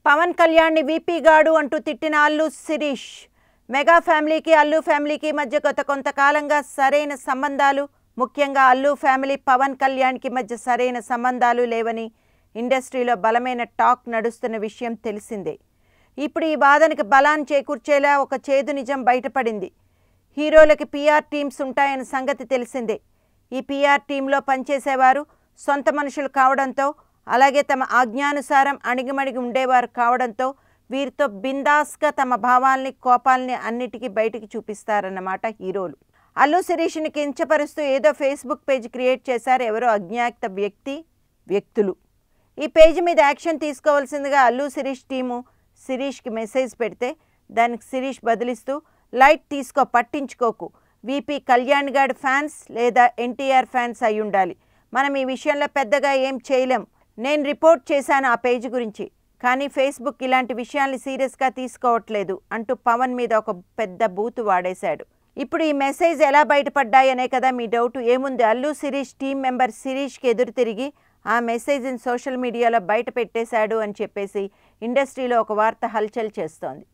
పవన్ కళ్యాణ్ ని వీపీ గాడు అంటూ తిట్టిన అల్లు శిరీష్. మెగా ఫ్యామిలీకి అల్లు ఫ్యామిలీకి మధ్య కొంతకాలంగా సరైన సంబంధాలు, ముఖ్యంగా అల్లు ఫ్యామిలీ పవన్ కళ్యాణ్ కి మధ్య సరైన సంబంధాలు లేవని ఇండస్ట్రీలో బలమైన టాక్ నడుస్తున్న విషయం తెలిసిందే. ఇప్పుడు ఈ వాదనకి బలాన్ని చేకూర్చేలా ఒక చేదు నిజం బయటపడింది. హీరోలకి పీఆర్ టీమ్స్ ఉంటాయన్న సంగతి తెలిసిందే. ఈ పీఆర్ టీంలో పనిచేసేవారు సొంత మనుషులు కావడంతో, అలాగే తమ ఆజ్ఞానుసారం అణిగిమణిగి ఉండేవారు కావడంతో వీరితో బిందాస్గా తమ భావాల్ని, కోపాల్ని అన్నిటికీ బయటికి చూపిస్తారన్నమాట హీరోలు. అల్లు శిరీష్ని కించపరుస్తూ ఏదో ఫేస్బుక్ పేజ్ క్రియేట్ చేశారు ఎవరో అజ్ఞాత వ్యక్తులు. ఈ పేజీ మీద యాక్షన్ తీసుకోవాల్సిందిగా అల్లు శిరీష్ టీము శిరీష్కి మెసేజ్ పెడితే దానికి శిరీష్ బదిలిస్తూ, లైట్ తీసుకో, పట్టించుకోకు, వీపీ కళ్యాణ్ గాడ్ ఫ్యాన్స్ లేదా ఎన్టీఆర్ ఫ్యాన్స్ అయి ఉండాలి, మనం ఈ విషయంలో పెద్దగా ఏం చేయలేం, నేను రిపోర్ట్ చేశాను ఆ పేజ్ గురించి, కానీ ఫేస్బుక్ ఇలాంటి విషయాల్ని సీరియస్గా తీసుకోవట్లేదు అంటూ పవన్ మీద ఒక పెద్ద బూతు వాడేశాడు. ఇప్పుడు ఈ మెసేజ్ ఎలా బయటపడ్డాయనే కదా మీ డౌట్. ఏముంది, అల్లు శిరీష్ టీం మెంబర్ శిరీష్కి ఎదురు తిరిగి ఆ మెసేజ్ని సోషల్ మీడియాలో బయట పెట్టేశాడు అని చెప్పేసి ఇండస్ట్రీలో ఒక వార్త హల్చల్ చేస్తోంది.